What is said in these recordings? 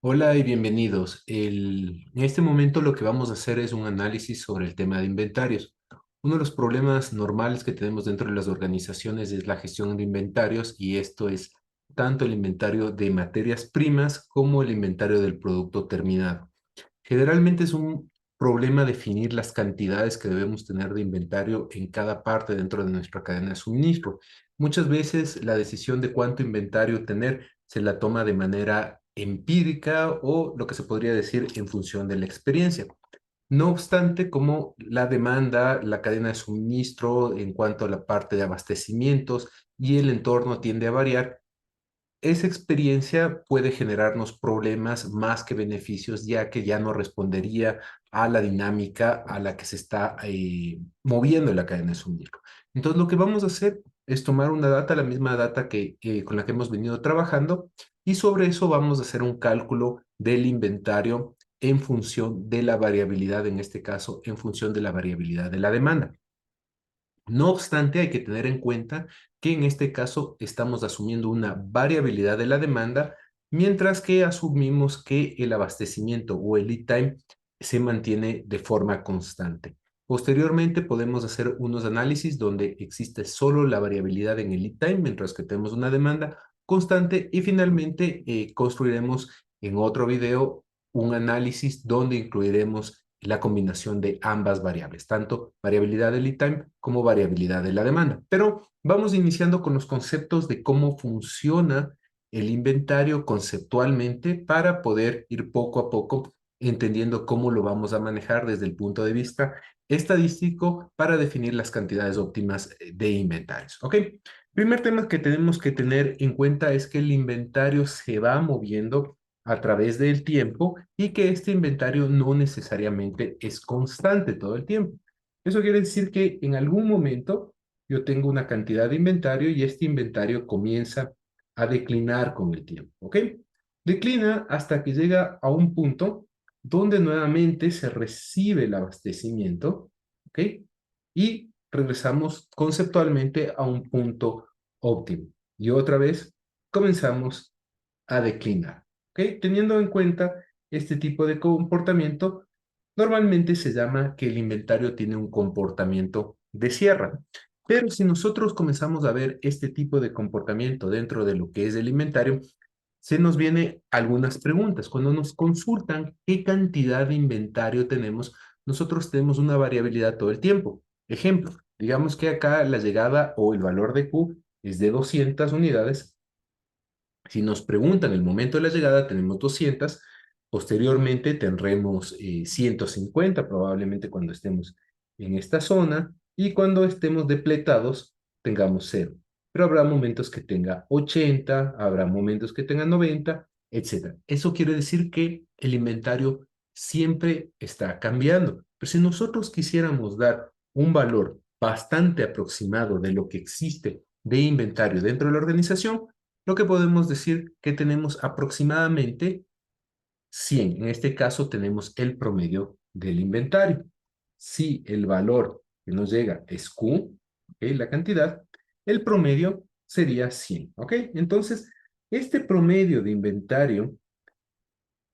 Hola y bienvenidos. En este momento lo que vamos a hacer es un análisis sobre el tema de inventarios. Uno de los problemas normales que tenemos dentro de las organizaciones es la gestión de inventarios y esto es tanto el inventario de materias primas como el inventario del producto terminado. Generalmente es un problema definir las cantidades que debemos tener de inventario en cada parte dentro de nuestra cadena de suministro. Muchas veces la decisión de cuánto inventario tener se la toma de manera empírica o lo que se podría decir en función de la experiencia. No obstante, como la demanda, la cadena de suministro en cuanto a la parte de abastecimientos y el entorno tiende a variar, esa experiencia puede generarnos problemas más que beneficios, ya que ya no respondería a la dinámica a la que se está moviendo la cadena de suministro. Entonces, lo que vamos a hacer es tomar una data, la misma data con la que hemos venido trabajando, y sobre eso vamos a hacer un cálculo del inventario en función de la variabilidad, en este caso, en función de la variabilidad de la demanda. No obstante, hay que tener en cuenta que en este caso estamos asumiendo una variabilidad de la demanda, mientras que asumimos que el abastecimiento o el lead time se mantiene de forma constante. Posteriormente podemos hacer unos análisis donde existe solo la variabilidad en el lead time, mientras que tenemos una demanda constante y finalmente construiremos en otro video un análisis donde incluiremos la combinación de ambas variables, tanto variabilidad del lead time como variabilidad de la demanda. Pero vamos iniciando con los conceptos de cómo funciona el inventario conceptualmente para poder ir poco a poco entendiendo cómo lo vamos a manejar desde el punto de vista estadístico para definir las cantidades óptimas de inventarios. ¿Ok? Primer tema que tenemos que tener en cuenta es que el inventario se va moviendo a través del tiempo y que este inventario no necesariamente es constante todo el tiempo. Eso quiere decir que en algún momento yo tengo una cantidad de inventario y este inventario comienza a declinar con el tiempo, ¿ok? Declina hasta que llega a un punto donde nuevamente se recibe el abastecimiento, ¿ok? Y regresamos conceptualmente a un punto óptimo. Y otra vez comenzamos a declinar. ¿Ok? Teniendo en cuenta este tipo de comportamiento, normalmente se llama que el inventario tiene un comportamiento de sierra. Pero si nosotros comenzamos a ver este tipo de comportamiento dentro de lo que es el inventario, se nos vienen algunas preguntas. Cuando nos consultan qué cantidad de inventario tenemos, nosotros tenemos una variabilidad todo el tiempo. Ejemplo, digamos que acá la llegada o el valor de Q es de 200 unidades. Si nos preguntan el momento de la llegada, tenemos 200, posteriormente tendremos 150 probablemente cuando estemos en esta zona, y cuando estemos depletados tengamos cero. Pero habrá momentos que tenga 80, habrá momentos que tenga 90, etcétera. Eso quiere decir que el inventario siempre está cambiando. Pero si nosotros quisiéramos dar un valor bastante aproximado de lo que existe de inventario dentro de la organización, lo que podemos decir que tenemos aproximadamente 100. En este caso tenemos el promedio del inventario. Si el valor que nos llega es Q, ¿ok? La cantidad, el promedio sería 100. ¿Ok? Entonces, este promedio de inventario,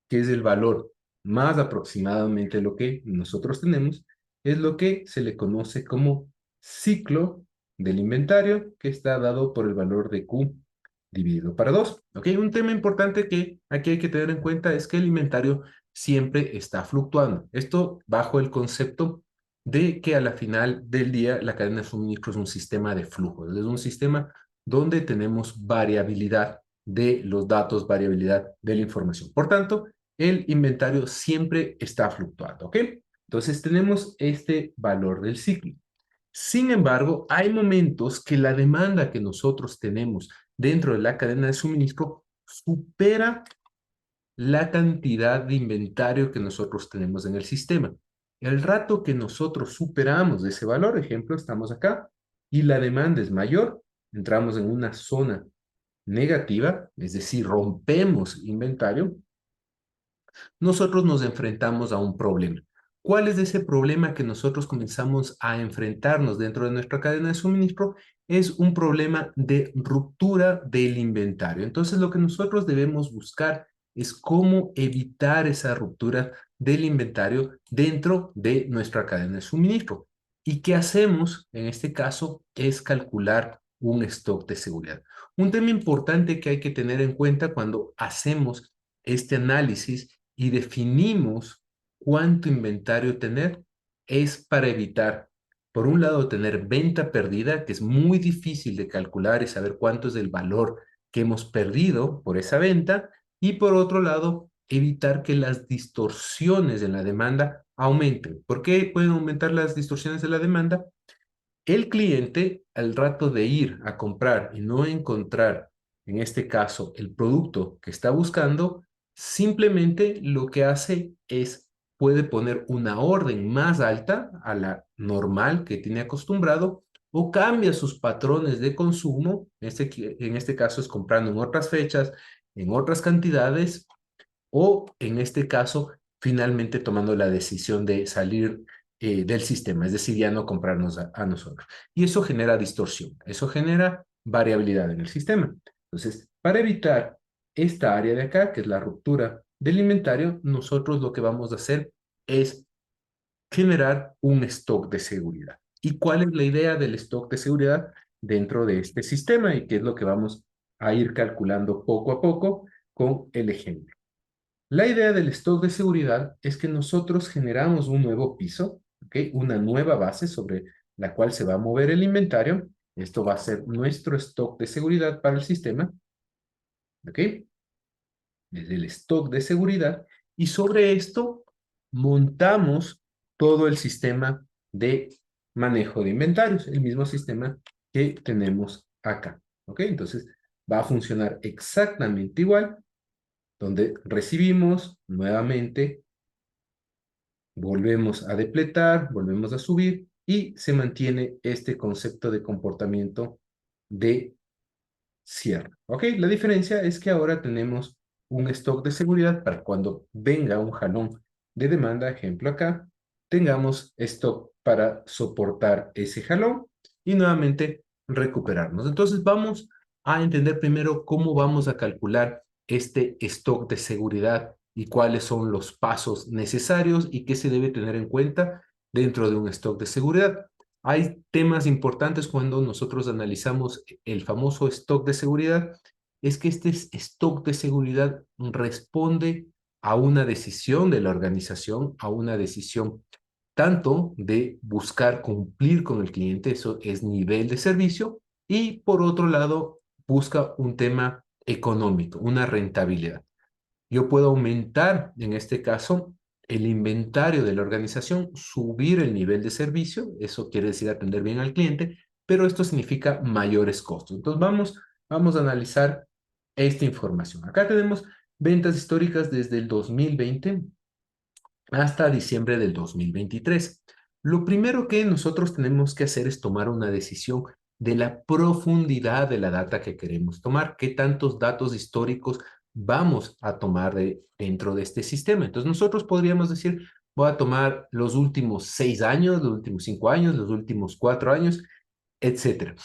que es el valor más aproximadamente lo que nosotros tenemos, es lo que se le conoce como ciclo del inventario, que está dado por el valor de Q dividido para 2. ¿Ok? Un tema importante que aquí hay que tener en cuenta es que el inventario siempre está fluctuando. Esto bajo el concepto de que a la final del día la cadena de suministro es un sistema de flujos, es un sistema donde tenemos variabilidad de los datos, variabilidad de la información. Por tanto, el inventario siempre está fluctuando, ¿ok? Entonces tenemos este valor del ciclo. Sin embargo, hay momentos que la demanda que nosotros tenemos dentro de la cadena de suministro supera la cantidad de inventario que nosotros tenemos en el sistema. El rato que nosotros superamos ese valor, ejemplo, estamos acá y la demanda es mayor, entramos en una zona negativa, es decir, rompemos inventario, nosotros nos enfrentamos a un problema. ¿Cuál es ese problema que nosotros comenzamos a enfrentarnos dentro de nuestra cadena de suministro? Es un problema de ruptura del inventario. Entonces, lo que nosotros debemos buscar es cómo evitar esa ruptura del inventario dentro de nuestra cadena de suministro. ¿Y qué hacemos? En este caso es calcular un stock de seguridad. Un tema importante que hay que tener en cuenta cuando hacemos este análisis y definimos cuánto inventario tener es para evitar, por un lado, tener venta perdida, que es muy difícil de calcular y saber cuánto es el valor que hemos perdido por esa venta, y por otro lado, evitar que las distorsiones en la demanda aumenten. ¿Por qué pueden aumentar las distorsiones de la demanda? El cliente, al rato de ir a comprar y no encontrar, en este caso, el producto que está buscando, simplemente lo que hace es, puede poner una orden más alta a la normal que tiene acostumbrado o cambia sus patrones de consumo, en este caso es comprando en otras fechas, en otras cantidades o en este caso, finalmente tomando la decisión de salir del sistema, es decir, ya no comprarnos a nosotros. Y eso genera distorsión, eso genera variabilidad en el sistema. Entonces, para evitar esta área de acá, que es la ruptura del inventario, nosotros lo que vamos a hacer es generar un stock de seguridad. ¿Y cuál es la idea del stock de seguridad dentro de este sistema? Y qué es lo que vamos a ir calculando poco a poco con el ejemplo. La idea del stock de seguridad es que nosotros generamos un nuevo piso, ¿ok? Una nueva base sobre la cual se va a mover el inventario. Esto va a ser nuestro stock de seguridad para el sistema, ¿ok? Desde el stock de seguridad. Y sobre esto montamos todo el sistema de manejo de inventarios, el mismo sistema que tenemos acá, ¿ok? Entonces va a funcionar exactamente igual, donde recibimos nuevamente, volvemos a depletar, volvemos a subir y se mantiene este concepto de comportamiento de cierre. ¿Ok? La diferencia es que ahora tenemos un stock de seguridad para cuando venga un jalón de demanda, ejemplo acá, tengamos stock para soportar ese jalón y nuevamente recuperarnos. Entonces vamos a entender primero cómo vamos a calcular este stock de seguridad y cuáles son los pasos necesarios y qué se debe tener en cuenta dentro de un stock de seguridad. Hay temas importantes cuando nosotros analizamos el famoso stock de seguridad, es que este stock de seguridad responde a una decisión de la organización, a una decisión tanto de buscar cumplir con el cliente, eso es nivel de servicio, y por otro lado, busca un tema económico, una rentabilidad. Yo puedo aumentar, en este caso, el inventario de la organización, subir el nivel de servicio, eso quiere decir atender bien al cliente, pero esto significa mayores costos. Entonces vamos a analizar esta información. Acá tenemos ventas históricas desde el 2020 hasta diciembre del 2023. Lo primero que nosotros tenemos que hacer es tomar una decisión de la profundidad de la data que queremos tomar, qué tantos datos históricos vamos a tomar dentro de este sistema. Entonces nosotros podríamos decir, voy a tomar los últimos 6 años, los últimos 5 años, los últimos 4 años, etcétera.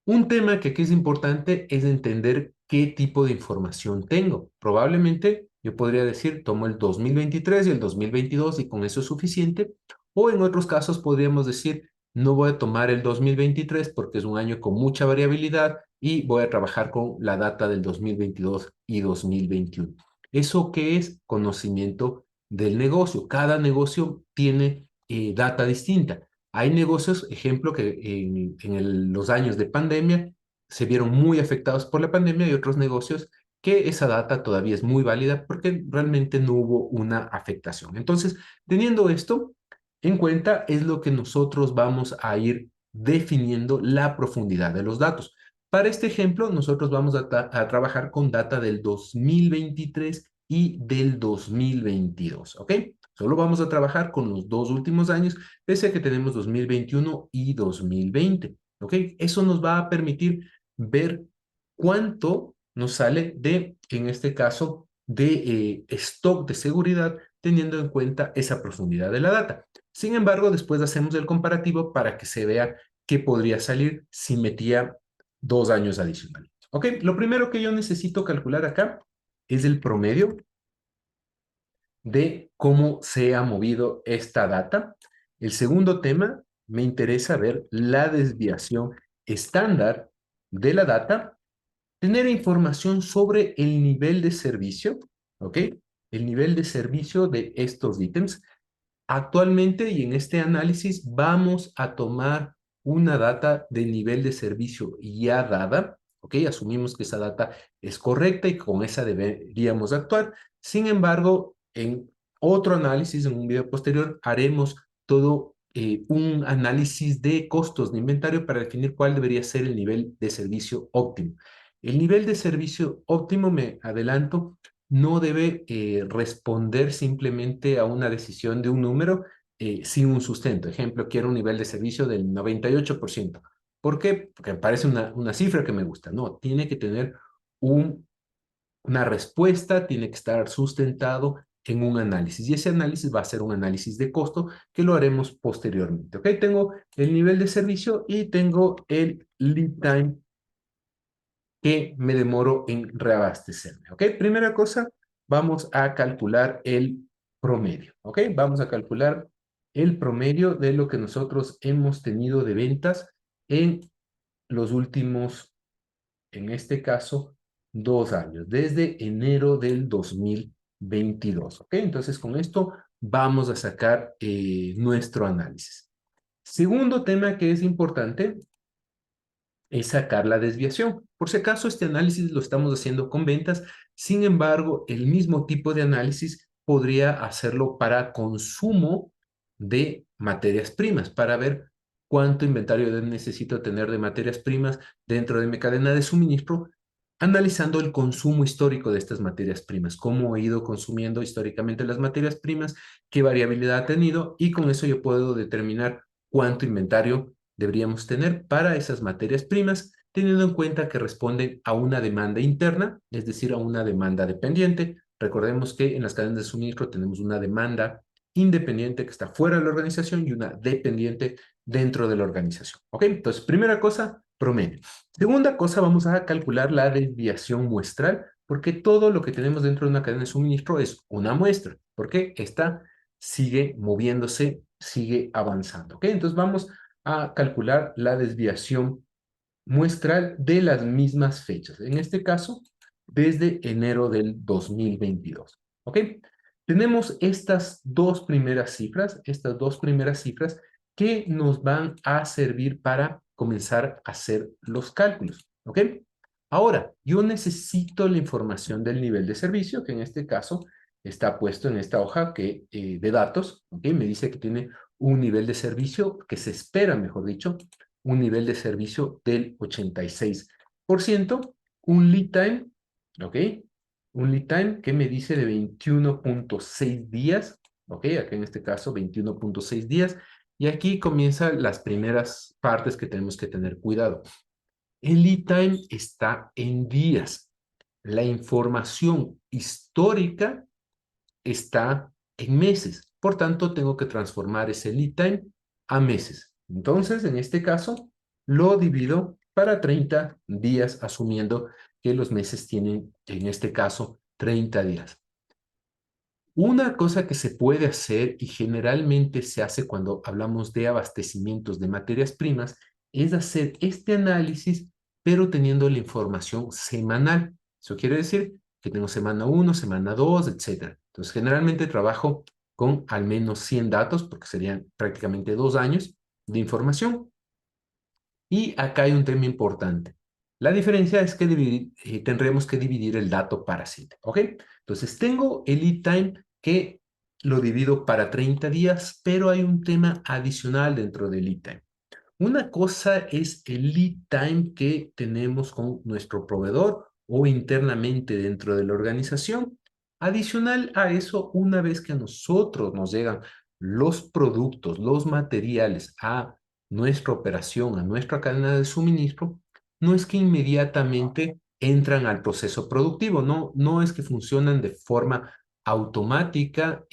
Un tema que aquí es importante es entender qué tipo de información tengo. Probablemente yo podría decir, tomo el 2023 y el 2022 y con eso es suficiente. O en otros casos podríamos decir, no voy a tomar el 2023 porque es un año con mucha variabilidad y voy a trabajar con la data del 2022 y 2021. ¿Eso qué es? Conocimiento del negocio. Cada negocio tiene data distinta. Hay negocios, ejemplo, que en los años de pandemia se vieron muy afectados por la pandemia y otros negocios que esa data todavía es muy válida porque realmente no hubo una afectación. Entonces, teniendo esto en cuenta, es lo que nosotros vamos a ir definiendo la profundidad de los datos. Para este ejemplo, nosotros vamos a trabajar con data del 2023 y del 2022, ¿ok? Solo vamos a trabajar con los dos últimos años, pese a que tenemos 2021 y 2020, ¿ok? Eso nos va a permitir ver cuánto nos sale de, en este caso, de stock de seguridad, teniendo en cuenta esa profundidad de la data. Sin embargo, después hacemos el comparativo para que se vea qué podría salir si metía 2 años adicionales. ¿Ok? Lo primero que yo necesito calcular acá es el promedio de cómo se ha movido esta data. El segundo tema, me interesa ver la desviación estándar de la data, tener información sobre el nivel de servicio, ¿ok? El nivel de servicio de estos ítems. Actualmente y en este análisis vamos a tomar una data de nivel de servicio ya dada, ¿ok? Asumimos que esa data es correcta y con esa deberíamos actuar. Sin embargo, en otro análisis, en un video posterior, haremos todo un análisis de costos de inventario para definir cuál debería ser el nivel de servicio óptimo. El nivel de servicio óptimo, me adelanto, no debe responder simplemente a una decisión de un número sin un sustento. Ejemplo, quiero un nivel de servicio del 98%. ¿Por qué? Porque me parece una cifra que me gusta. No, tiene que tener una respuesta, tiene que estar sustentado en un análisis. Y ese análisis va a ser un análisis de costo que lo haremos posteriormente. ¿Ok? Tengo el nivel de servicio y tengo el lead time que me demoro en reabastecerme. ¿Ok? Primera cosa, vamos a calcular el promedio. ¿Ok? Vamos a calcular el promedio de lo que nosotros hemos tenido de ventas en los últimos, en este caso, 2 años, desde enero del 2022. ¿Ok? Entonces, con esto vamos a sacar nuestro análisis. Segundo tema que es importante es sacar la desviación. Por si acaso, este análisis lo estamos haciendo con ventas, sin embargo, el mismo tipo de análisis podría hacerlo para consumo de materias primas, para ver cuánto inventario necesito tener de materias primas dentro de mi cadena de suministro, analizando el consumo histórico de estas materias primas, cómo he ido consumiendo históricamente las materias primas, qué variabilidad ha tenido, y con eso yo puedo determinar cuánto inventario deberíamos tener para esas materias primas, teniendo en cuenta que responden a una demanda interna, es decir, a una demanda dependiente. Recordemos que en las cadenas de suministro tenemos una demanda independiente que está fuera de la organización y una dependiente dentro de la organización. ¿Ok? Entonces, primera cosa, promedio. Segunda cosa, vamos a calcular la desviación muestral, porque todo lo que tenemos dentro de una cadena de suministro es una muestra, porque esta sigue moviéndose, sigue avanzando. ¿Ok? Entonces, vamos a calcular la desviación muestral de las mismas fechas. En este caso, desde enero del 2022. ¿Ok? Tenemos estas dos primeras cifras que nos van a servir para comenzar a hacer los cálculos. ¿Ok? Ahora, yo necesito la información del nivel de servicio, que en este caso está puesto en esta hoja de datos. ¿Ok? Me dice que tiene un nivel de servicio, que se espera, mejor dicho, un nivel de servicio del 86%, un lead time, ¿ok? Un lead time que me dice de 21.6 días, ¿ok? Acá en este caso 21.6 días, y aquí comienzan las primeras partes que tenemos que tener cuidado. El lead time está en días. La información histórica está en meses. Por tanto, tengo que transformar ese lead time a meses. Entonces, en este caso, lo divido para 30 días, asumiendo que los meses tienen, en este caso, 30 días. Una cosa que se puede hacer y generalmente se hace cuando hablamos de abastecimientos de materias primas es hacer este análisis, pero teniendo la información semanal. Eso quiere decir que tengo semana 1, semana 2, etcétera. Entonces, generalmente trabajo con al menos 100 datos, porque serían prácticamente 2 años de información. Y acá hay un tema importante. La diferencia es que tendremos que dividir el dato para 7, ¿ok? Entonces, tengo el lead time que lo divido para 30 días, pero hay un tema adicional dentro del lead time. Una cosa es el lead time que tenemos con nuestro proveedor o internamente dentro de la organización. Adicional a eso, una vez que a nosotros nos llegan los productos, los materiales a nuestra operación, a nuestra cadena de suministro, no es que inmediatamente entran al proceso productivo, no es que funcionan de forma automática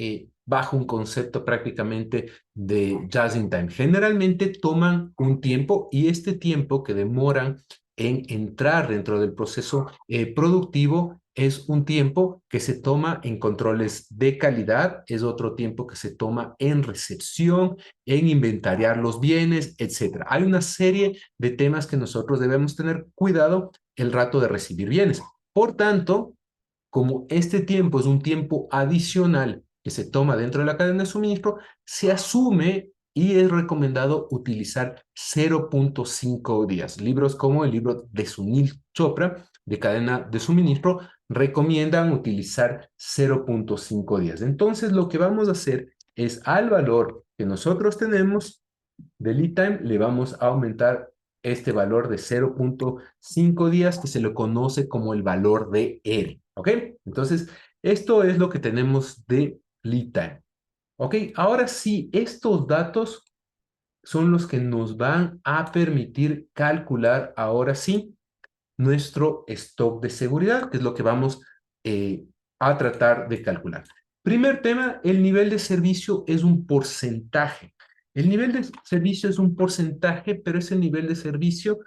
bajo un concepto prácticamente de just in time. Generalmente toman un tiempo y este tiempo que demoran en entrar dentro del proceso productivo es un tiempo que se toma en controles de calidad, es otro tiempo que se toma en recepción, en inventariar los bienes, etcétera. Hay una serie de temas que nosotros debemos tener cuidado el rato de recibir bienes. Por tanto, como este tiempo es un tiempo adicional que se toma dentro de la cadena de suministro, se asume y es recomendado utilizar 0.5 días. Libros como el libro de Sunil Chopra, de cadena de suministro, recomiendan utilizar 0.5 días. Entonces, lo que vamos a hacer es al valor que nosotros tenemos de lead time, le vamos a aumentar este valor de 0.5 días que se le conoce como el valor de R. ¿Ok? Entonces, esto es lo que tenemos de lead time. ¿Ok? Ahora sí, estos datos son los que nos van a permitir calcular ahora sí nuestro stock de seguridad, que es lo que vamos a tratar de calcular. Primer tema, el nivel de servicio es un porcentaje. El nivel de servicio es un porcentaje, pero ese nivel de servicio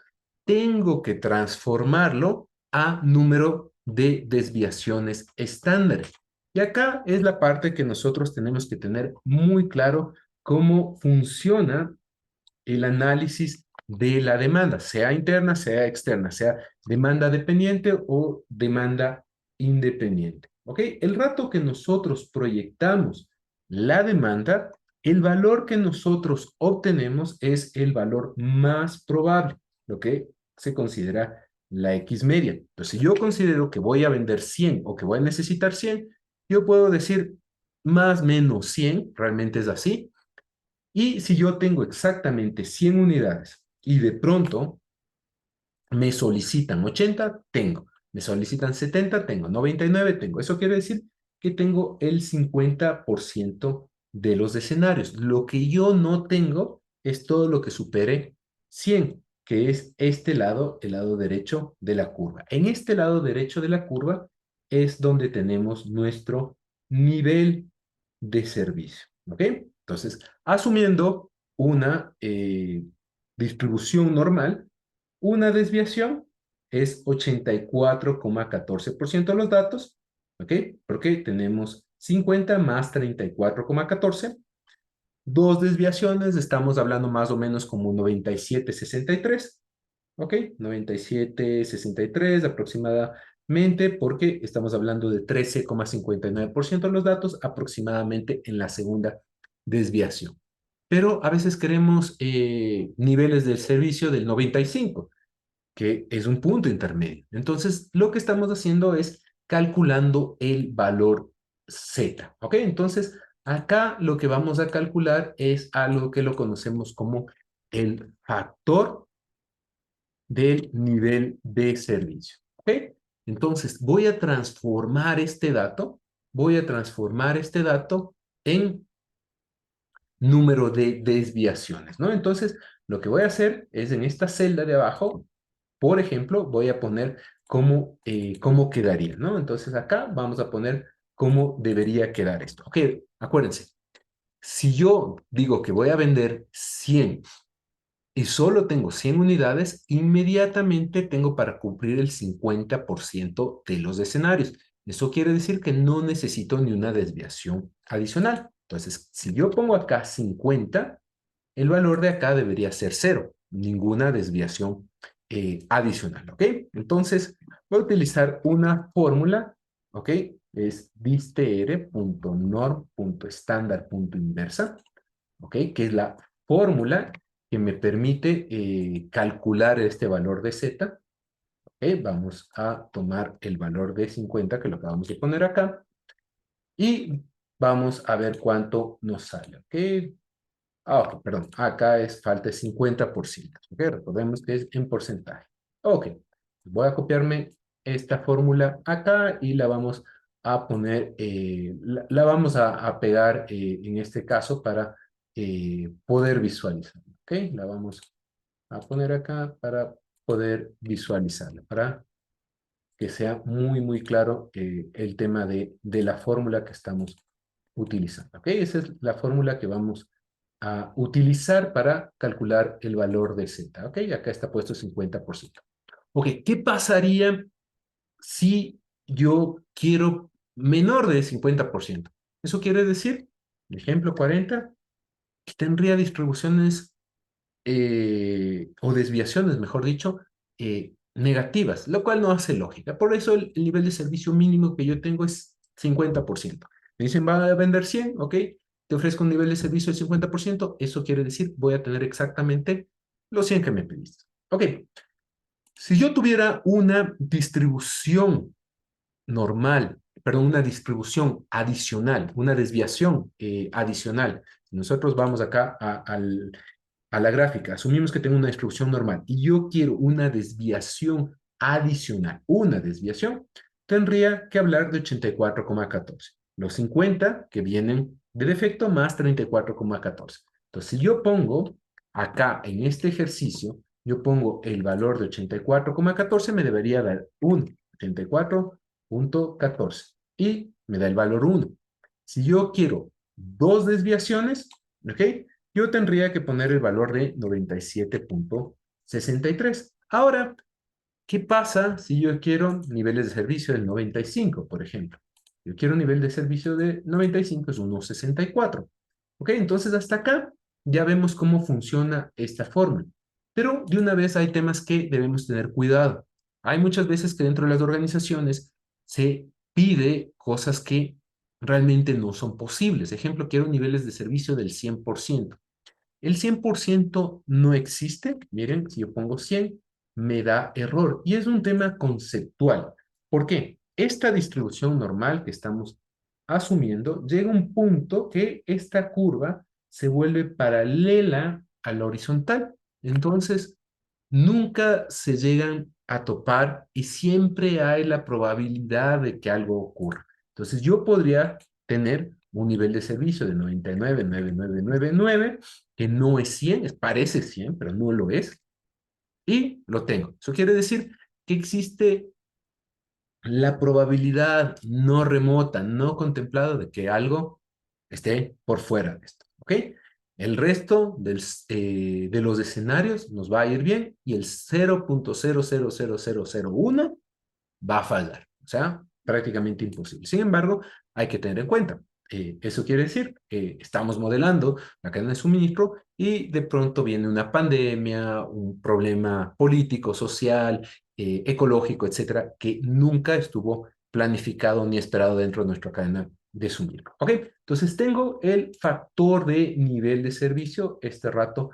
tengo que transformarlo a número de desviaciones estándares. Y acá es la parte que nosotros tenemos que tener muy claro cómo funciona el análisis de la demanda, sea interna, sea externa, sea demanda dependiente o demanda independiente. ¿Ok? El rato que nosotros proyectamos la demanda, el valor que nosotros obtenemos es el valor más probable, lo que se considera la X media. Entonces, si yo considero que voy a vender 100 o que voy a necesitar 100, yo puedo decir más o menos 100, realmente es así, y si yo tengo exactamente 100 unidades y de pronto me solicitan 80, tengo. Me solicitan 70, tengo. 99, tengo. Eso quiere decir que tengo el 50% de los escenarios. Lo que yo no tengo es todo lo que supere 100, que es este lado, el lado derecho de la curva. En este lado derecho de la curva es donde tenemos nuestro nivel de servicio. ¿Ok? Entonces, asumiendo una distribución normal, una desviación es 84,14% de los datos, ¿ok? Porque tenemos 50 más 34,14. Dos desviaciones, estamos hablando más o menos como 97,63, ¿ok? 97,63 aproximadamente, porque estamos hablando de 13,59% de los datos aproximadamente en la segunda desviación. Pero a veces queremos niveles del servicio del 95, que es un punto intermedio. Entonces, lo que estamos haciendo es calculando el valor Z, ¿ok? Entonces, acá lo que vamos a calcular es algo que lo conocemos como el factor del nivel de servicio, ¿ok? Entonces, voy a transformar este dato en número de desviaciones, ¿no? Entonces, lo que voy a hacer es en esta celda de abajo, por ejemplo, voy a poner cómo quedaría, ¿no? Entonces acá vamos a poner cómo debería quedar esto. Ok, acuérdense, si yo digo que voy a vender 100 y solo tengo 100 unidades, inmediatamente tengo para cumplir el 50% de los escenarios. Eso quiere decir que no necesito ni una desviación adicional. Entonces, si yo pongo acá 50, el valor de acá debería ser cero, ninguna desviación adicional, ¿ok? Entonces, voy a utilizar una fórmula, ¿ok? Es distr.norm.estándar.inversa, ¿ok? Que es la fórmula que me permite calcular este valor de z. ¿Ok? Vamos a tomar el valor de 50, que lo acabamos de poner acá, y vamos a ver cuánto nos sale, ¿ok? Ok, perdón, acá falta el 50%, ¿ok? Recordemos que es en porcentaje. Ok, voy a copiarme esta fórmula acá y la vamos a poner, la vamos a pegar en este caso para poder visualizar, ¿ok? La vamos a poner acá para poder visualizarla, para que sea muy, muy claro el tema de la fórmula que estamos utilizando, ¿ok? Esa es la fórmula que vamos a utilizar para calcular el valor de Z, ¿ok? Acá está puesto 50%. Ok, ¿qué pasaría si yo quiero menor de 50%. Eso quiere decir, ejemplo 40, que tendría distribuciones o desviaciones, mejor dicho, negativas, lo cual no hace lógica. Por eso el nivel de servicio mínimo que yo tengo es 50%. Me dicen, va a vender 100, ok, te ofrezco un nivel de servicio del 50%, eso quiere decir, voy a tener exactamente los 100 que me pediste. Ok, si yo tuviera una distribución normal, perdón, una distribución adicional, una desviación adicional. Nosotros vamos acá a la gráfica, asumimos que tengo una distribución normal y yo quiero una desviación adicional, una desviación, tendría que hablar de 84,14. Los 50 que vienen de defecto más 34,14. Entonces, si yo pongo acá en este ejercicio, yo pongo el valor de 84,14, me debería dar un 84,14 y me da el valor 1. Si yo quiero dos desviaciones, ¿ok? Yo tendría que poner el valor de 97,63. Ahora, ¿qué pasa si yo quiero niveles de servicio del 95, por ejemplo? Yo quiero un nivel de servicio de 95, es 1,64. ¿Ok? Entonces, hasta acá ya vemos cómo funciona esta fórmula. Pero de una vez hay temas que debemos tener cuidado. Hay muchas veces que dentro de las organizaciones se pide cosas que realmente no son posibles. Ejemplo, quiero niveles de servicio del 100%. El 100% no existe. Miren, si yo pongo 100, me da error. Y es un tema conceptual. ¿Por qué? Esta distribución normal que estamos asumiendo llega a un punto que esta curva se vuelve paralela a la horizontal. Entonces, nunca se llegan a topar y siempre hay la probabilidad de que algo ocurra. Entonces, yo podría tener un nivel de servicio de 99,9999, que no es 100, parece 100, pero no lo es, y lo tengo. Eso quiere decir que existe la probabilidad no remota, no contemplada de que algo esté por fuera de esto, ¿ok? El resto de los escenarios nos va a ir bien y el 0,000001 va a fallar. O sea, prácticamente imposible. Sin embargo, hay que tener en cuenta, eso quiere decir que estamos modelando la cadena de suministro y de pronto viene una pandemia, un problema político, social, ecológico, etcétera, que nunca estuvo planificado ni esperado dentro de nuestra cadena de suministro. ¿Ok? Entonces tengo el factor de nivel de servicio, este rato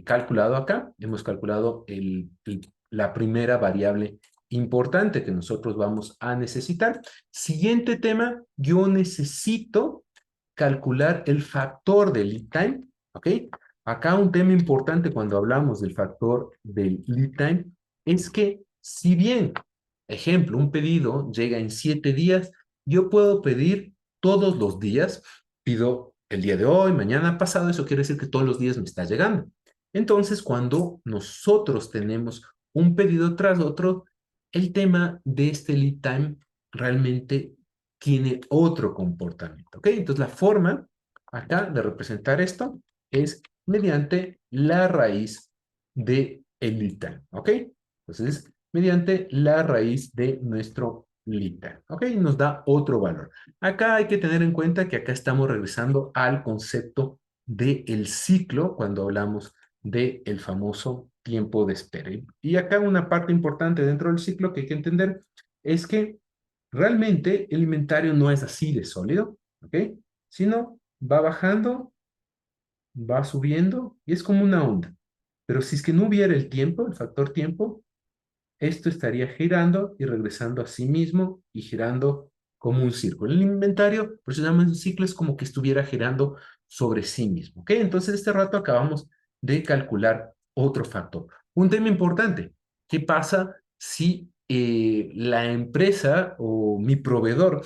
calculado acá. Hemos calculado la primera variable importante que nosotros vamos a necesitar. Siguiente tema, yo necesito calcular el factor del lead time, ¿ok? Acá un tema importante cuando hablamos del factor del lead time es que si bien, ejemplo, un pedido llega en 7 días, yo puedo pedir todos los días, pido el día de hoy, mañana, pasado, eso quiere decir que todos los días me está llegando. Entonces, cuando nosotros tenemos un pedido tras otro, el tema de este lead time realmente tiene otro comportamiento, ¿ok? Entonces, la forma acá de representar esto es mediante la raíz de el lead time, ¿ok? Entonces, mediante la raíz de nuestro lead time, ¿ok? Nos da otro valor. Acá hay que tener en cuenta que acá estamos regresando al concepto del ciclo cuando hablamos del famoso tiempo de espera. Y acá una parte importante dentro del ciclo que hay que entender es que realmente el inventario no es así de sólido, ¿ok? Sino va bajando, va subiendo y es como una onda. Pero si es que no hubiera el tiempo, el factor tiempo, esto estaría girando y regresando a sí mismo y girando como un círculo. El inventario, por eso se llama un ciclo, es como que estuviera girando sobre sí mismo. ¿Ok? Entonces, este rato acabamos de calcular otro factor. Un tema importante, ¿qué pasa si la empresa o mi proveedor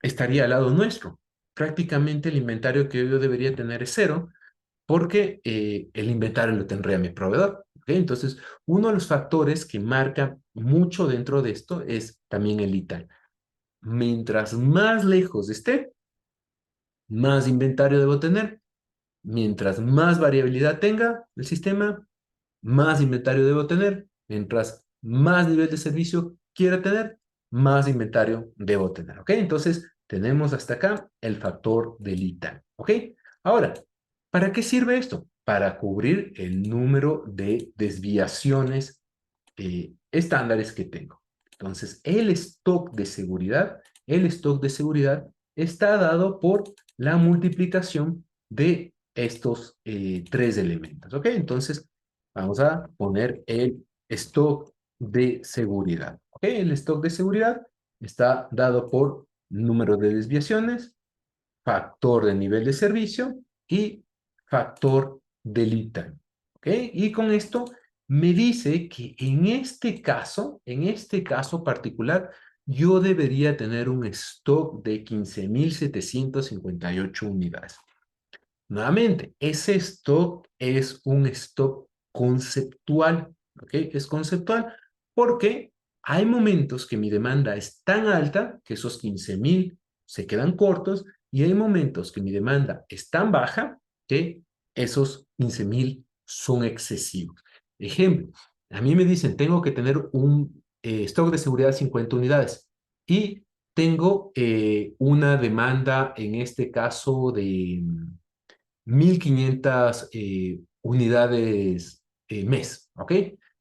estaría al lado nuestro? Prácticamente el inventario que yo debería tener es cero porque el inventario lo tendría mi proveedor. ¿Ok? Entonces, uno de los factores que marca mucho dentro de esto es también el lead time. Mientras más lejos esté, más inventario debo tener. Mientras más variabilidad tenga el sistema, más inventario debo tener. Mientras más nivel de servicio quiera tener, más inventario debo tener, ¿ok? Entonces, tenemos hasta acá el factor de lead time, ¿ok? Ahora, ¿para qué sirve esto? Para cubrir el número de desviaciones estándares que tengo. Entonces, el stock de seguridad está dado por la multiplicación de estos tres elementos, ¿ok? Entonces, vamos a poner el stock de seguridad, ¿ok? El stock de seguridad está dado por número de desviaciones, factor de nivel de servicio y factor de lead time. ¿Ok? Y con esto me dice que en este caso particular, yo debería tener un stock de 15.758 unidades. Nuevamente, ese stock es un stock conceptual, ¿ok? Es conceptual porque hay momentos que mi demanda es tan alta que esos 15.000 se quedan cortos y hay momentos que mi demanda es tan baja que esos 15.000 son excesivos. Ejemplo, a mí me dicen, tengo que tener un stock de seguridad de 50 unidades y tengo una demanda, en este caso, de 1.500 unidades mes, ¿ok?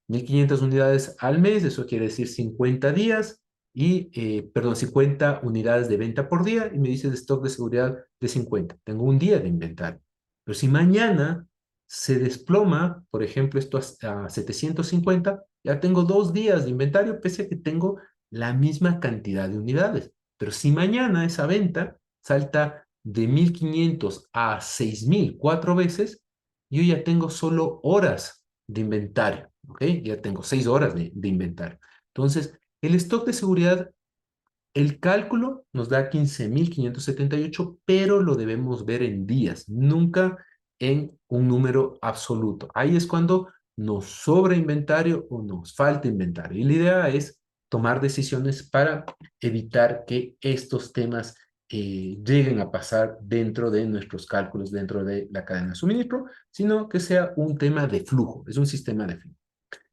1.500 unidades al mes, eso quiere decir 50 días y, perdón, 50 unidades de venta por día y me dice de stock de seguridad de 50. Tengo un día de inventario. Pero si mañana se desploma, por ejemplo, esto a 750, ya tengo 2 días de inventario, pese a que tengo la misma cantidad de unidades. Pero si mañana esa venta salta de 1.500 a 6.000 4 veces, yo ya tengo solo horas de inventario, ¿ok? Ya tengo 6 horas de inventario. Entonces, el stock de seguridad, el cálculo nos da 15.578, pero lo debemos ver en días, nunca en un número absoluto. Ahí es cuando nos sobra inventario o nos falta inventario. Y la idea es tomar decisiones para evitar que estos temas lleguen a pasar dentro de nuestros cálculos, dentro de la cadena de suministro, sino que sea un tema de flujo, es un sistema de flujo.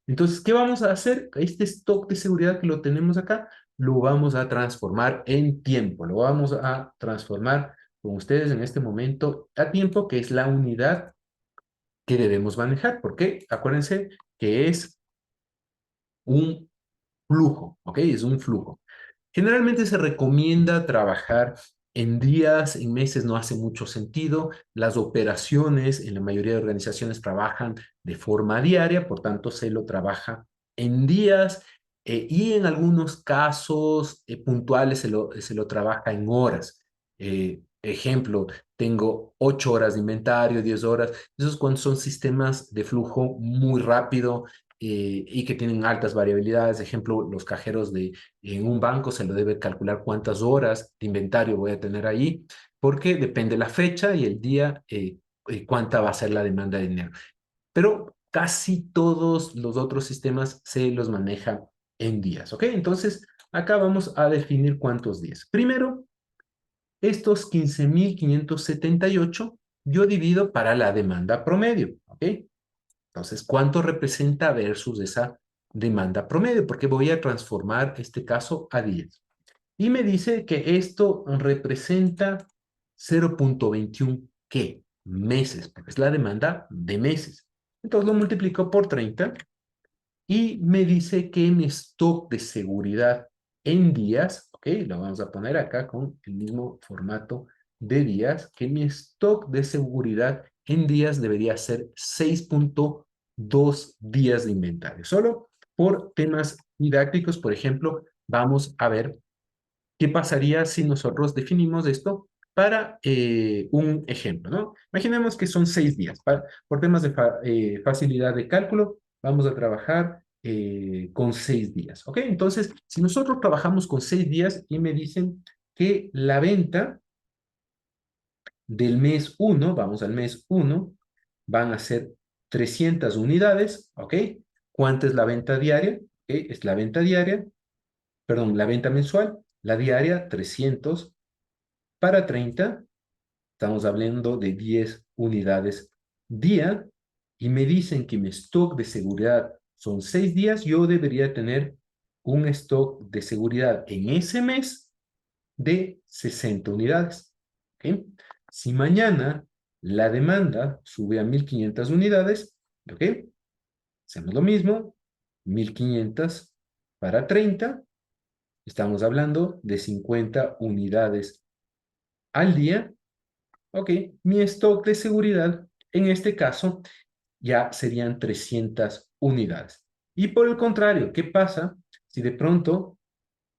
Entonces, ¿qué vamos a hacer? Este stock de seguridad que lo tenemos acá, lo vamos a transformar en tiempo, lo vamos a transformar con ustedes en este momento a tiempo, que es la unidad que debemos manejar, porque acuérdense que es un flujo, ¿ok? Es un flujo. Generalmente se recomienda trabajar en días, en meses no hace mucho sentido. Las operaciones en la mayoría de organizaciones trabajan de forma diaria, por tanto se lo trabaja en días y en algunos casos puntuales se lo trabaja en horas. Ejemplo, tengo 8 horas de inventario, 10 horas. Esos cuando son sistemas de flujo muy rápido y que tienen altas variabilidades. Ejemplo, los cajeros en un banco se lo debe calcular cuántas horas de inventario voy a tener ahí, porque depende la fecha y el día, cuánta va a ser la demanda de dinero. Pero casi todos los otros sistemas se los maneja en días, ¿ok? Entonces, acá vamos a definir cuántos días. Primero, estos 15.578 yo divido para la demanda promedio, ¿ok? Entonces, ¿cuánto representa versus esa demanda promedio? Porque voy a transformar este caso a 10. Y me dice que esto representa 0.21, ¿qué? Meses, porque es la demanda de meses. Entonces lo multiplico por 30 y me dice que mi stock de seguridad en días, ¿ok? Lo vamos a poner acá con el mismo formato de días, que mi stock de seguridad en días debería ser 6.2 días de inventario. Solo por temas didácticos, por ejemplo, vamos a ver qué pasaría si nosotros definimos esto para un ejemplo, ¿no? Imaginemos que son 6 días. Por temas de facilidad de cálculo, vamos a trabajar con 6 días, ¿ok? Entonces, si nosotros trabajamos con 6 días y me dicen que la venta del mes uno, vamos al mes uno, van a ser 300 unidades, ¿ok? ¿Cuánta es la venta diaria? ¿Ok? Es la venta diaria, perdón, la venta mensual, la diaria 300 para 30, estamos hablando de 10 unidades día, y me dicen que mi stock de seguridad son 6 días, yo debería tener un stock de seguridad en ese mes de 60 unidades. ¿Ok? Si mañana la demanda sube a 1.500 unidades, ¿ok? Hacemos lo mismo, 1.500 para 30, estamos hablando de 50 unidades al día. Ok, mi stock de seguridad en este caso ya serían 300 unidades. Y por el contrario, ¿qué pasa si de pronto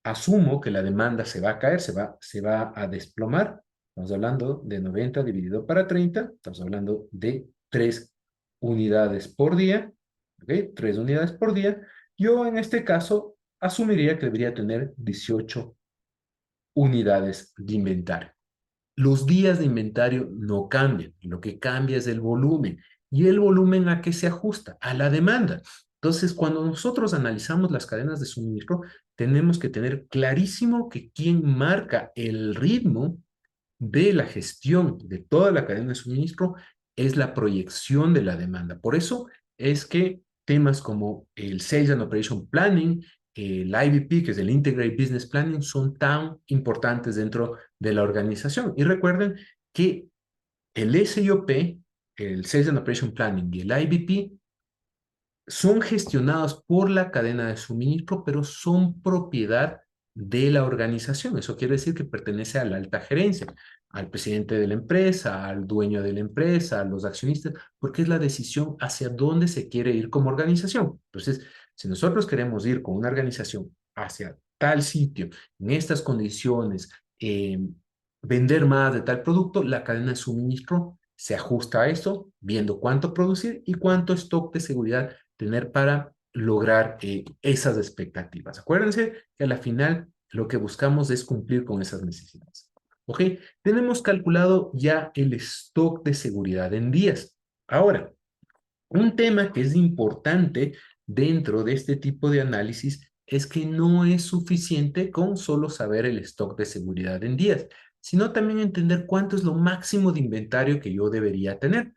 asumo que la demanda se va a caer, se va a desplomar? Estamos hablando de 90 dividido para 30, estamos hablando de 3 unidades por día, ¿ok? 3 unidades por día. Yo en este caso asumiría que debería tener 18 unidades de inventario. Los días de inventario no cambian, lo que cambia es el volumen. ¿Y el volumen a qué se ajusta? A la demanda. Entonces, cuando nosotros analizamos las cadenas de suministro, tenemos que tener clarísimo que quien marca el ritmo de la gestión de toda la cadena de suministro es la proyección de la demanda. Por eso es que temas como el Sales and Operation Planning, el IBP, que es el Integrated Business Planning, son tan importantes dentro de la organización. Y recuerden que el SIOP, el Sales and Operation Planning y el IBP son gestionados por la cadena de suministro, pero son propiedad de la organización. Eso quiere decir que pertenece a la alta gerencia, al presidente de la empresa, al dueño de la empresa, a los accionistas, porque es la decisión hacia dónde se quiere ir como organización. Entonces, si nosotros queremos ir con una organización hacia tal sitio, en estas condiciones, vender más de tal producto, la cadena de suministro se ajusta a eso, viendo cuánto producir y cuánto stock de seguridad tener para lograr esas expectativas. Acuérdense que a la final lo que buscamos es cumplir con esas necesidades. ¿Ok? Tenemos calculado ya el stock de seguridad en días. Ahora, un tema que es importante dentro de este tipo de análisis es que no es suficiente con solo saber el stock de seguridad en días, sino también entender cuánto es lo máximo de inventario que yo debería tener.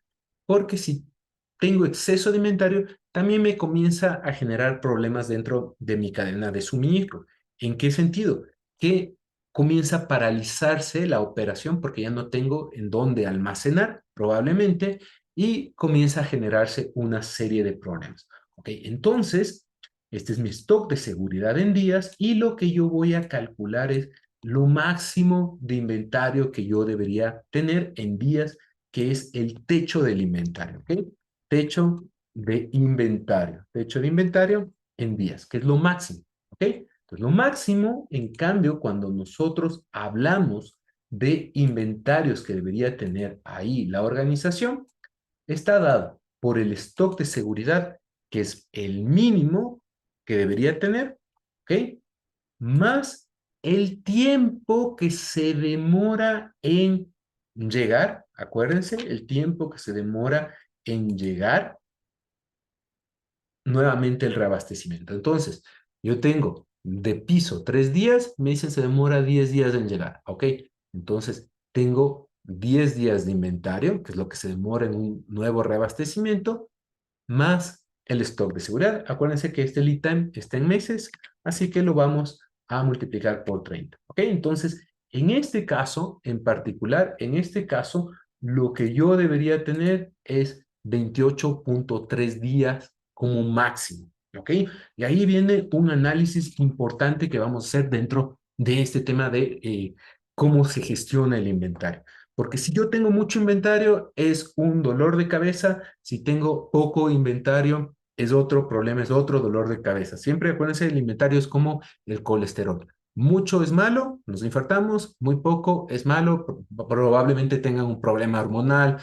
Porque si tengo exceso de inventario, también me comienza a generar problemas dentro de mi cadena de suministro. ¿En qué sentido? Que comienza a paralizarse la operación porque ya no tengo en dónde almacenar, probablemente, y comienza a generarse una serie de problemas. ¿Ok? Entonces, este es mi stock de seguridad en días y lo que yo voy a calcular es lo máximo de inventario que yo debería tener en días, que es el techo del inventario. ¿Ok? Techo de inventario en días, que es lo máximo. ¿Ok? Entonces, lo máximo, en cambio, cuando nosotros hablamos de inventarios que debería tener ahí la organización, está dado por el stock de seguridad, que es el mínimo que debería tener, ¿ok? Más el tiempo que se demora en llegar, acuérdense, el tiempo que se demora en llegar nuevamente el reabastecimiento. Entonces, yo tengo de piso 3 días, me dicen se demora 10 días en llegar, ¿ok? Entonces, tengo 10 días de inventario, que es lo que se demora en un nuevo reabastecimiento, más el stock de seguridad. Acuérdense que este lead time está en meses, así que lo vamos a multiplicar por 30. ¿Ok? Entonces, en este caso, en particular, en este caso, lo que yo debería tener es 28.3 días como máximo. ¿Ok? Y ahí viene un análisis importante que vamos a hacer dentro de este tema de cómo se gestiona el inventario. Porque si yo tengo mucho inventario, es un dolor de cabeza. Si tengo poco inventario, es otro problema, es otro dolor de cabeza. Siempre acuérdense, el inventario es como el colesterol. Mucho es malo, nos infartamos, muy poco es malo, probablemente tengan un problema hormonal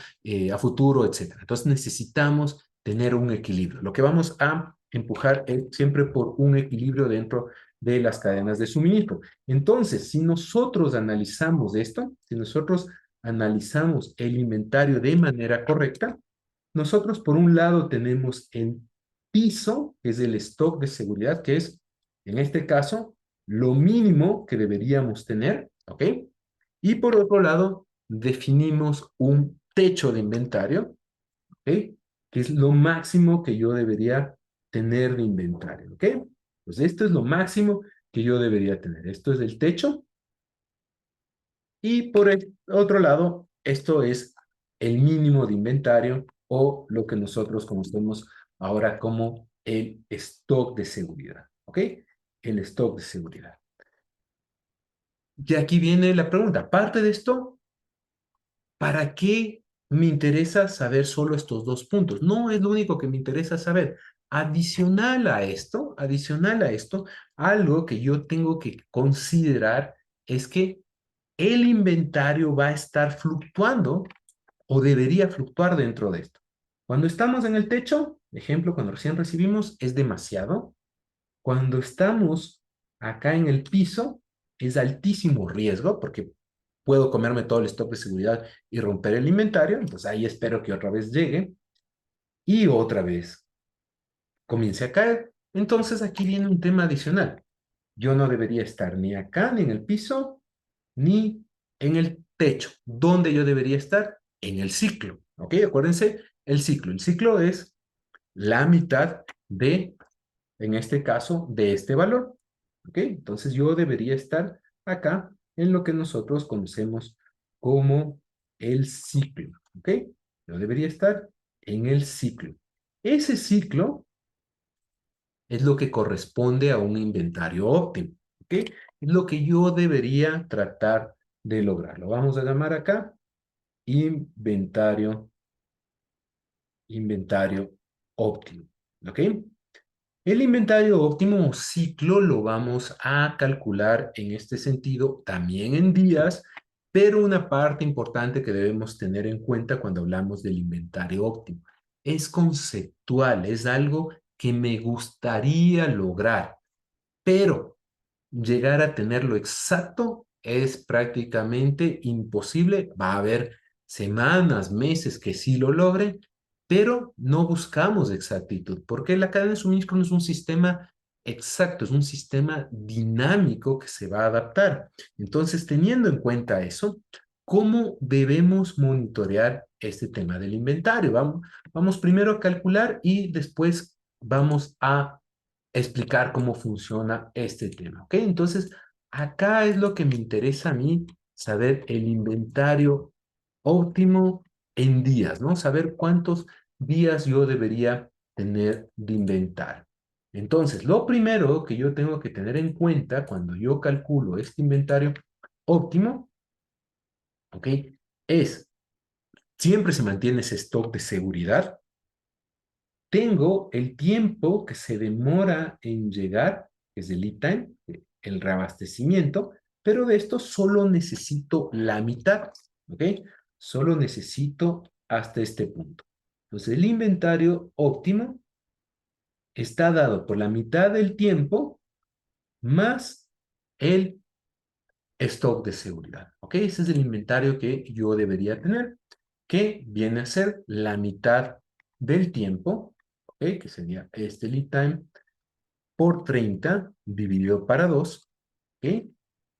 a futuro, etcétera. Entonces necesitamos tener un equilibrio. Lo que vamos a empujar es siempre por un equilibrio dentro de las cadenas de suministro. Entonces, si nosotros analizamos esto, si nosotros analizamos el inventario de manera correcta, nosotros por un lado tenemos el piso, que es el stock de seguridad, que es, en este caso, lo mínimo que deberíamos tener, ¿ok? Y por otro lado, definimos un techo de inventario, ¿ok? Que es lo máximo que yo debería tener de inventario, ¿ok? Pues esto es lo máximo que yo debería tener. Esto es el techo. Y por el otro lado, esto es el mínimo de inventario o lo que nosotros conocemos ahora como el stock de seguridad. ¿Ok? El stock de seguridad. Y aquí viene la pregunta. Aparte de esto, ¿para qué me interesa saber solo estos dos puntos? No es lo único que me interesa saber. Adicional a esto, algo que yo tengo que considerar es que el inventario va a estar fluctuando o debería fluctuar dentro de esto. Cuando estamos en el techo, ejemplo, cuando recién recibimos, es demasiado. Cuando estamos acá en el piso, es altísimo riesgo porque puedo comerme todo el stock de seguridad y romper el inventario. Entonces ahí espero que otra vez llegue y otra vez comience a caer. Entonces aquí viene un tema adicional. Yo no debería estar ni acá, ni en el piso, ni en el techo. ¿Dónde yo debería estar? En el ciclo. ¿Ok? Acuérdense, el ciclo. El ciclo es la mitad de, en este caso, de este valor. ¿Ok? Entonces yo debería estar acá en lo que nosotros conocemos como el ciclo. ¿Ok? Yo debería estar en el ciclo. Ese ciclo es lo que corresponde a un inventario óptimo. ¿Ok? Es lo que yo debería tratar de lograr. Lo vamos a llamar acá inventario, inventario óptimo. ¿Ok? El inventario óptimo o ciclo lo vamos a calcular en este sentido también en días, pero una parte importante que debemos tener en cuenta cuando hablamos del inventario óptimo es conceptual, es algo que me gustaría lograr, pero llegar a tenerlo exacto es prácticamente imposible. Va a haber semanas, meses que sí lo logren, pero no buscamos exactitud, porque la cadena de suministro no es un sistema exacto, es un sistema dinámico que se va a adaptar. Entonces, teniendo en cuenta eso, ¿cómo debemos monitorear este tema del inventario? Vamos primero a calcular y después vamos a explicar cómo funciona este tema, ¿ok? Entonces, acá es lo que me interesa a mí, saber el inventario óptimo en días, ¿no? Saber cuántos días yo debería tener de inventario. Entonces, lo primero que yo tengo que tener en cuenta cuando yo calculo este inventario óptimo, ¿ok? Es, siempre se mantiene ese stock de seguridad, tengo el tiempo que se demora en llegar, que es el lead time, el reabastecimiento, pero de esto solo necesito la mitad, ¿ok? Solo necesito hasta este punto. Entonces, el inventario óptimo está dado por la mitad del tiempo más el stock de seguridad, ¿ok? Ese es el inventario que yo debería tener, que viene a ser la mitad del tiempo, ¿ok? Que sería este lead time por 30 dividido para 2, ¿ok?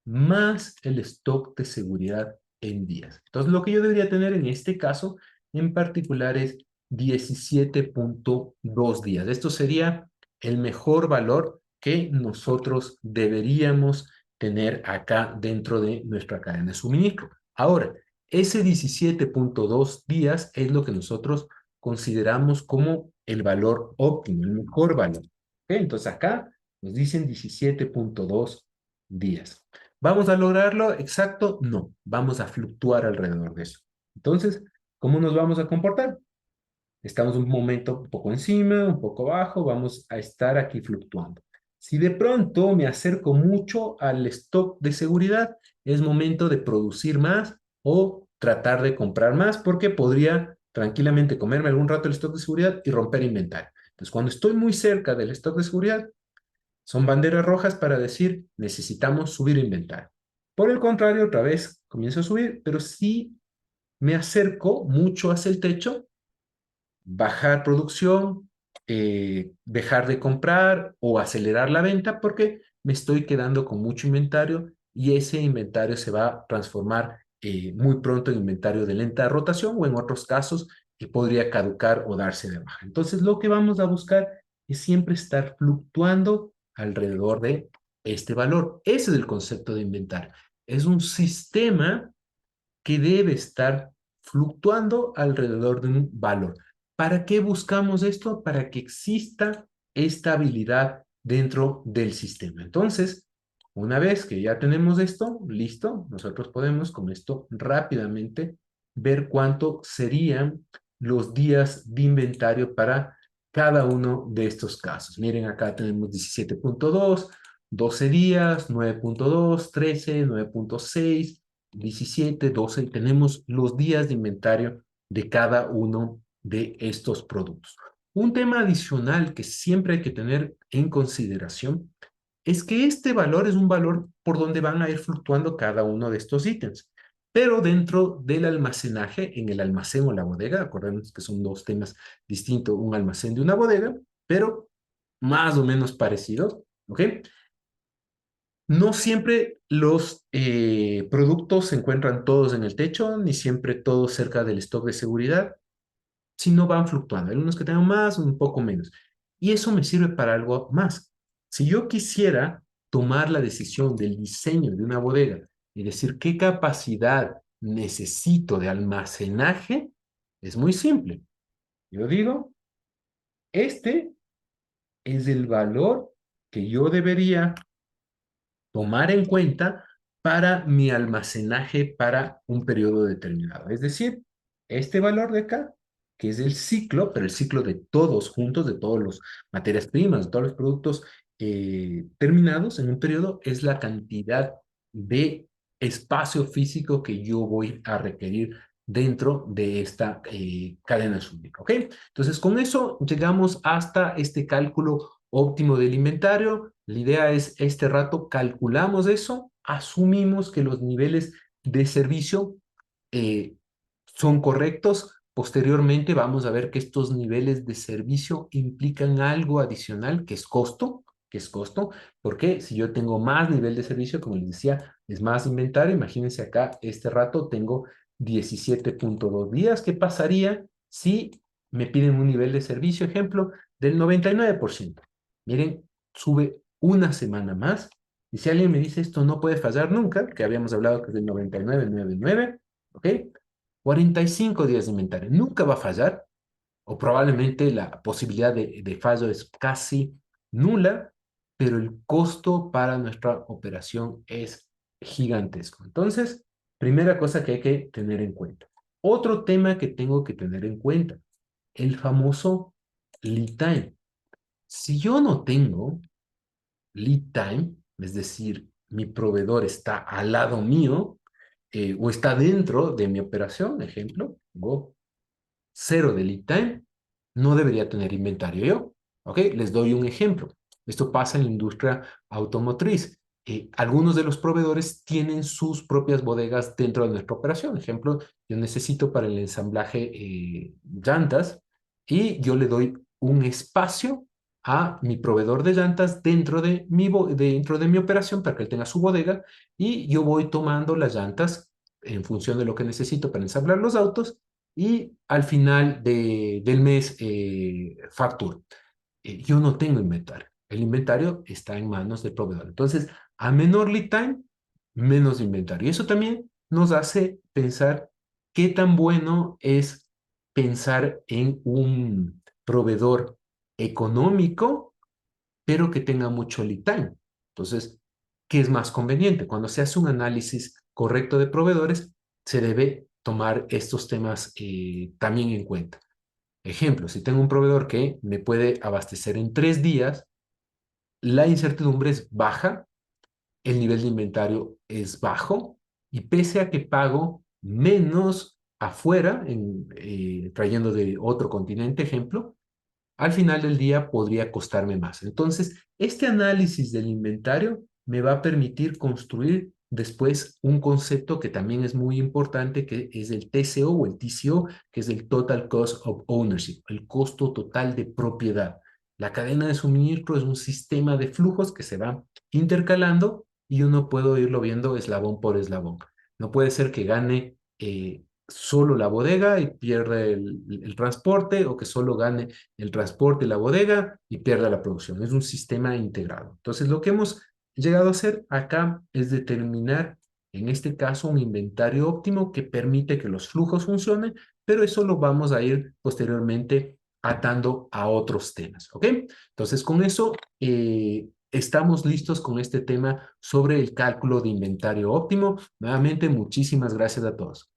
Más el stock de seguridad en días. Entonces, lo que yo debería tener en este caso en particular es 17.2 días. Esto sería el mejor valor que nosotros deberíamos tener acá dentro de nuestra cadena de suministro. Ahora, ese 17.2 días es lo que nosotros consideramos como el valor óptimo, el mejor valor. ¿Ok? Entonces acá nos dicen 17.2 días. ¿Vamos a lograrlo exacto? No, vamos a fluctuar alrededor de eso. Entonces, ¿cómo nos vamos a comportar? Estamos un momento un poco encima, un poco abajo, vamos a estar aquí fluctuando. Si de pronto me acerco mucho al stock de seguridad, es momento de producir más o tratar de comprar más porque podría tranquilamente comerme algún rato el stock de seguridad y romper inventario. Entonces, cuando estoy muy cerca del stock de seguridad, son banderas rojas para decir necesitamos subir inventario. Por el contrario, otra vez comienzo a subir, pero si me acerco mucho hacia el techo, bajar producción, dejar de comprar o acelerar la venta porque me estoy quedando con mucho inventario y ese inventario se va a transformar muy pronto en inventario de lenta rotación o en otros casos que podría caducar o darse de baja. Entonces, lo que vamos a buscar es siempre estar fluctuando alrededor de este valor. Ese es el concepto de inventario. Es un sistema que debe estar fluctuando alrededor de un valor. ¿Para qué buscamos esto? Para que exista estabilidad dentro del sistema. Entonces, una vez que ya tenemos esto, listo, nosotros podemos con esto rápidamente ver cuánto serían los días de inventario para cada uno de estos casos. Miren, acá tenemos 17.2, 12 días, 9.2, 13, 9.6, 17, 12, tenemos los días de inventario de cada uno de estos productos. Un tema adicional que siempre hay que tener en consideración es que este valor es un valor por donde van a ir fluctuando cada uno de estos ítems. Pero dentro del almacenaje, en el almacén o la bodega, acordemos que son dos temas distintos, un almacén de una bodega, pero más o menos parecidos, ¿ok? No siempre los productos se encuentran todos en el techo, ni siempre todos cerca del stock de seguridad, sino van fluctuando. Hay unos que tengan más, un poco menos. Y eso me sirve para algo más. Si yo quisiera tomar la decisión del diseño de una bodega y decir qué capacidad necesito de almacenaje, es muy simple. Yo digo, este es el valor que yo debería tomar en cuenta para mi almacenaje para un periodo determinado. Es decir, este valor de acá, que es el ciclo, pero el ciclo de todos juntos, de todas las materias primas, de todos los productos terminados en un periodo, es la cantidad de espacio físico que yo voy a requerir dentro de esta cadena súbdita, ¿ok? Entonces, con eso llegamos hasta este cálculo óptimo del inventario. La idea es, este rato calculamos eso, asumimos que los niveles de servicio eh, son correctos. Posteriormente vamos a ver que estos niveles de servicio implican algo adicional que es costo, porque si yo tengo más nivel de servicio, como les decía, es más inventario. Imagínense acá, este rato tengo 17.2 días. ¿Qué pasaría si me piden un nivel de servicio, ejemplo, del 99%? Miren, sube una semana más. Y si alguien me dice esto no puede fallar nunca, que habíamos hablado que es del 99,99, ¿ok? 45 días de inventario. Nunca va a fallar, o probablemente la posibilidad de fallo es casi nula, pero el costo para nuestra operación es gigantesco. Entonces, primera cosa que hay que tener en cuenta. Otro tema que tengo que tener en cuenta, el famoso lead time. Si yo no tengo lead time, es decir, mi proveedor está al lado mío o está dentro de mi operación, ejemplo, Go, cero de lead time, no debería tener inventario yo. ¿Ok? Les doy un ejemplo. Esto pasa en la industria automotriz. Algunos de los proveedores tienen sus propias bodegas dentro de nuestra operación. Ejemplo, yo necesito para el ensamblaje llantas y yo le doy un espacio a mi proveedor de llantas dentro de mi operación para que él tenga su bodega y yo voy tomando las llantas en función de lo que necesito para ensamblar los autos y al final del mes facturo. Yo no tengo inventario. El inventario está en manos del proveedor. Entonces, a menor lead time, menos inventario. Y eso también nos hace pensar qué tan bueno es pensar en un proveedor económico, pero que tenga mucho lead time. Entonces, ¿qué es más conveniente? Cuando se hace un análisis correcto de proveedores, se debe tomar estos temas también en cuenta. Ejemplo, si tengo un proveedor que me puede abastecer en 3 días, la incertidumbre es baja, el nivel de inventario es bajo y pese a que pago menos afuera, trayendo de otro continente, ejemplo, al final del día podría costarme más. Entonces, este análisis del inventario me va a permitir construir después un concepto que también es muy importante, que es el TCO o el TCO, que es el Total Cost of Ownership, el costo total de propiedad. La cadena de suministro es un sistema de flujos que se va intercalando y yo no puedo irlo viendo eslabón por eslabón. No puede ser que gane solo la bodega y pierde el transporte, o que solo gane el transporte y la bodega y pierda la producción. Es un sistema integrado. Entonces, lo que hemos llegado a hacer acá es determinar, en este caso, un inventario óptimo que permite que los flujos funcionen, pero eso lo vamos a ir posteriormente atando a otros temas, ¿ok? Entonces, con eso estamos listos con este tema sobre el cálculo de inventario óptimo. Nuevamente, muchísimas gracias a todos.